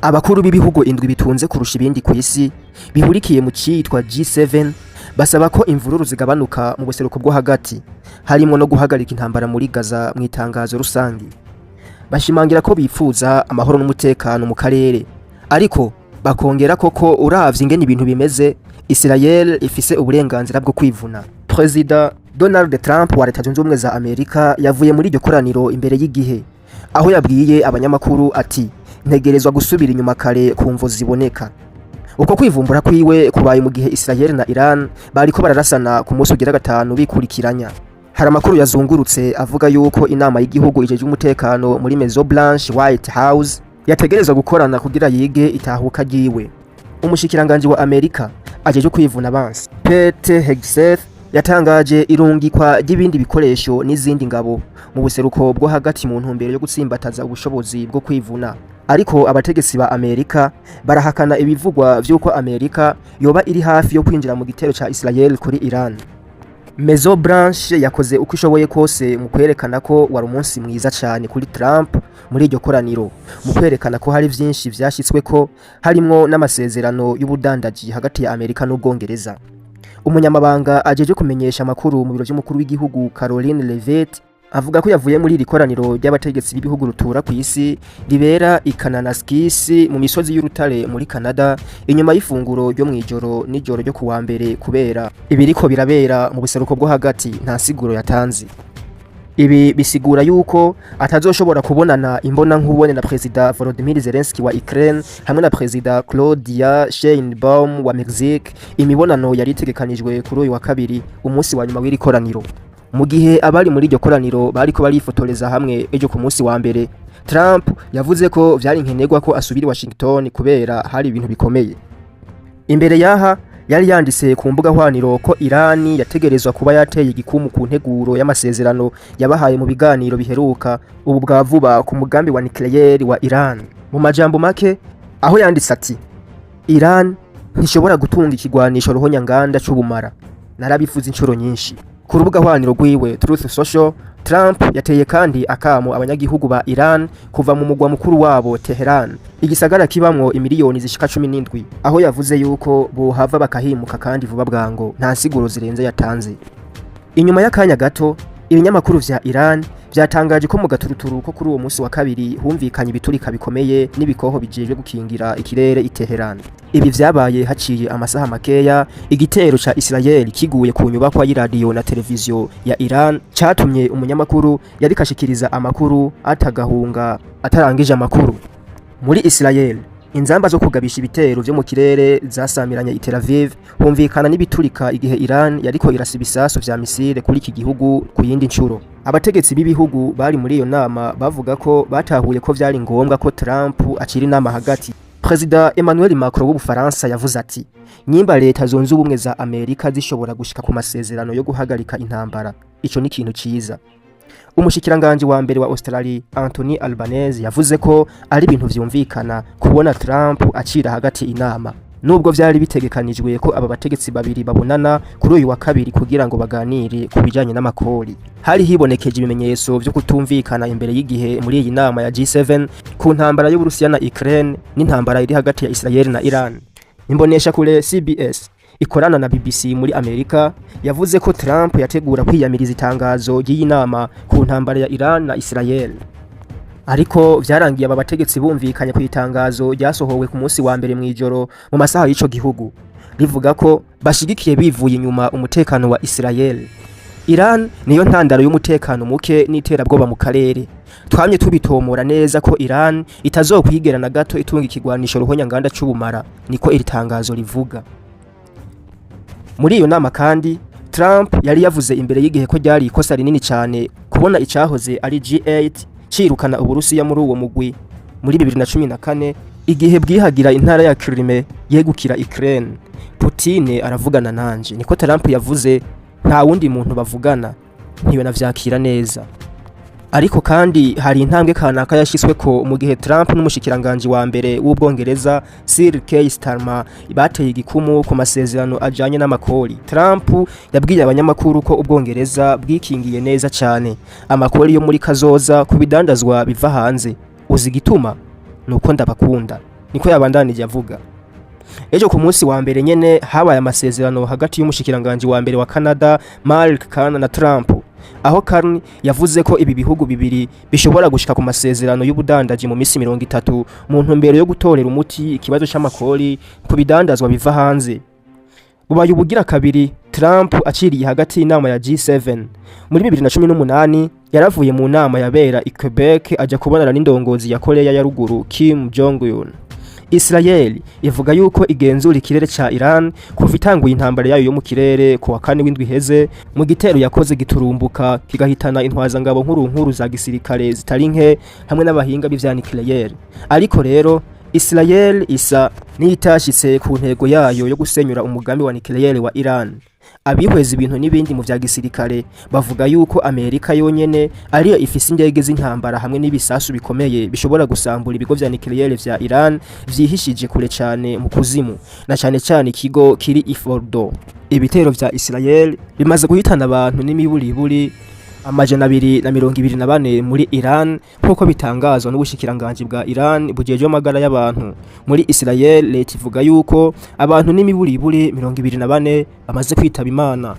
Abakuru b'ibihugu indwi bitunze kurusha ibindi ku isi bihurikiye mu citwa G7 basaba ko imvururu zigabanuka mu buseruko bwo hagati harimo no guhagarika intambara muri Gaza mu itangazo rusangi. Bashimangira ko bifuza amahoro n'umutekano mu karere, ariko bakongera koko uravye ingene ibintu bimeze, Israel ifise uburenganzira bwo kwivuna. President Donald Trump wa Leta Zunze Ubumwe za Amerika yavuye muri iryo koraniro imbere y'igihe, aho yabwiye abanyamakuru ati ntegerezwa gusubira inyuma kare ku mvo ziboneka. Uko kwivumbura kwiwe kubaye mu gihe Israel na Iran bariko bararasana ku munsi ugira gatanu bikurikiranya. Hari amakuru yazungurutse avuga yuko inama y'igihugu ijeje umutekano muri Maison Blanche White House yategerezwa gukorana kugira yige itahuka ryiwe. Umushikiranganje wa Amerika ajeje kwivuna abansi Pete Hegseth yatangaje irungikwa ry'ibindi bikoresho n'izindi ngabo mu buseruko bwo hagati mu ntumbero yo gutsimbataza ubushobozi bwo kwivuna. Ariko abategetsi ba Amerika barahakana ibivugwa vy'uko Amerika yoba iri hafi yo kwinjira mu gitero ca Israel kuri Iran. Maison Blanche yakoze uko ishoboye kose mu kwerekana ko wari umunsi mwiza cyane kuri Trump muri iryo koraniro, mu kwerekana ko hari vyinshi vyashitswe ko harimwo n'amasezerano y'ubudandaji hagati ya Amerika n'Ubwongereza. Umunyamabanga ajeje kumenyesha amakuru mu biro by'umukuru w'igihugu Caroline Levitt avuga ko yavuye muri iri koraniro ry'abategetsi b'ibihugu rutura ku isi ribera i Kananaskis mu misozi y'urutare muri Canada inyuma y'ifunguro ryo mwijoro n'ijoro ryo kuwa mbere, kubera ibiriko birabera mu buseruko bwo hagati nta siguro yatanze. Ibi bisigura yuko atazoshobora kubonana imbona nkubone na President Volodymyr Zelensky wa Ukraine hamwe na President Claudia Sheinbaum wa Mexique. Imibonano yari itegekanijwe kuri uyu wa kabiri, umunsi wa nyuma w'iri koraniro. Mu gihe abari muri iryo koraniro bariko barifotoreza hamwe ejo ku munsi wa mbere, Trump yavuze ko vyari nkenerwa ko asubira Washington kubera hari ibintu bikomeye. Imbere yaha yari yanditse ku mbuga hwaniro ko Irani yategerezwa kuba yateye igikumu ku nteguro y'amasezerano yabahaye mu biganiro biheruka ubu bwa vuba ku mugambi wa nucleaire wa Iran. Mu majambo make aho yanditse ati Iran ntishobora gutunga ikigwanisho ruhonyanganda c'ubumara. Narabifuza inshuro nyinshi. Ku rubuga hwaniro rwiwe Truth Social, Trump yateye kandi akamo abanyagihugu ba Iran kuva mu mugwa mukuru wabo Tehran, igisagara kibamwo imiliyoni zishika 17, aho yavuze yuko bohava bakahimuka kandi vuba bwango nta siguro zirenze yatanze. Inyuma y'akanya gato ibinyamakuru vya Iran vyatangaje ko mu gaturuturu ko kuri uwo munsi wa kabiri humvikanye ibiturika bikomeye n'ibikoho bijejwe gukingira ikirere i Tehran. Ibi vyabaye haciye amasaha makeya igitero ca Israel kiguye ku nyubakwa y'iradio na televiziyo ya Iran catumye umunyamakuru yari kashikiriza amakuru atagahunga atarangije amakuru. Muri Israel inzamba zo kugabisha ibitero vyo mu kirere zasamiranye i Tel Aviv humvikana n'ibiturika igihe Iran yariko irasiba ibisasu vya misile kuri iki gihugu ku yindi ncuro. Abategetsi b'ibihugu bari muri iyo nama bavuga ko batahuye ko vyari ngombwa ko Trump acira inama hagati. President Emmanuel Macron w'Ubufaransa yavuze ati nyimba Leta Zunze Ubumwe za Amerika zishobora gushika ku masezerano yo guhagarika intambara, ico ni ikintu ciza. Umushikiranganje wa mbere wa Australia Anthony Albanese yavuze ko ari ibintu vyumvikana kubona Trump acira hagati inama, nubwo vyari bitegekanijwe ko aba bategetsi babiri babonana kuri uyu wa kabiri kugira ngo baganire ku bijanye n'amakori. Hari hibonekeje ibimenyetso vyo kutumvikana imbere y'igihe muri iyi nama ya G7 ku ntambara y'Uburusiya na Ukraine n'intambara iri hagati ya Israel na Iran. Imbonesha kure CBS ikorana na BBC muri Amerika yavuze ko Trump yategura kwiyamiriza itangazo ry'iyi nama ku ntambara ya Iran na Israel. Ariko vyarangiye aba bategetsi bumvikanye ku itangazo ryasohowe ku munsi wa mbere mwijoro mu masaha y'ico gihugu rivuga ko bashigikiye bivuye inyuma umutekano wa Israel. Iran niyo ntandaro y'umutekano muke n'iterabwoba mu karere. Twamye tubitomora neza ko Iran itazokwigera na gato itunga ikigwanisho ruhonyanganda c'ubumara, niko iri tangazo rivuga. Muri iyo nama kandi Trump yari yavuze imbere y'igihe ko ryari ikosa rinini cyane kubona icahoze ari G8 cirukana Uburusiya muri uwo mugwi muri 2014 igihe bwihagira intara ya Crimea yegukira Ukraine. Putin aravugana nanje, niko Trump yavuze, nta wundi muntu bavugana, ntiyo navyakira neza. Ariko kandi hari intambwe kanaka yashyiswe ko mu gihe Trump n'umushikiranganje wa mbere w'Ubwongereza Sir Keir Starmer bateye igikumu ku masezerano ajanye n'amakori. Trump yabwiye abanyamakuru ko Ubwongereza bwikingiye neza cyane amakori yo muri kazoza ku bidandazwa biva hanze. Uzi gituma nuko ndabakunda. niko yabandanije avuga. Ejo ku munsi wa mbere nyene habaye amasezerano hagati y'umushikiranganje wa mbere wa Canada Mark Carney na Trump, aho Carney yavuze ko ibi bihugu bibiri bishobora gushika ku masezerano y'ubudandaji mu misi 30 mu ntumbero yo gutorera umuti ikibazo c'amakori ku bidandazwa biva hanze. Bubaye ubugira kabiri Trump aciriye hagati y'inama ya G7. Muri 2018 yaravuye mu nama yabera i Quebec aja kubonana n'indongozi ya Korea ya ruguru Kim Jong-un. Israel ivuga yuko igenzura ikirere ca Iran kuva itanguye intambara yayo yo mu kirere ku wa kane w'indwi heze mu gitero yakoze giturumbuka kigahitana intwaza ngabo nkuru za gisirikare zitari nke hamwe n'abahinga b'ivya nucleaire. Ariko rero Israel isa nitashitse ku ntego yayo yo gusenyura umugambi wa nucleaire wa Iran. Abihweza ibintu n'ibindi mu vya gisirikare bavuga yuko Amerika yonyene ariyo ifise indege z'intambara hamwe n'ibisasu bikomeye bishobora gusambura ibigo vya nucleaire vya Iran vyihishije kure cyane mu kuzimu, na cyane ikigo kiri i Fordo. Ibitero vya Israel bimaze guhitana abantu n'imiburiburi 224 muri Iran nkuko bitangazwa n'ubushikiranganje bwa Iran bujeje amagara y'abantu. Muri Israel leta ivuga yuko abantu n'imiburiburi 24 bamaze kwitaba Imana.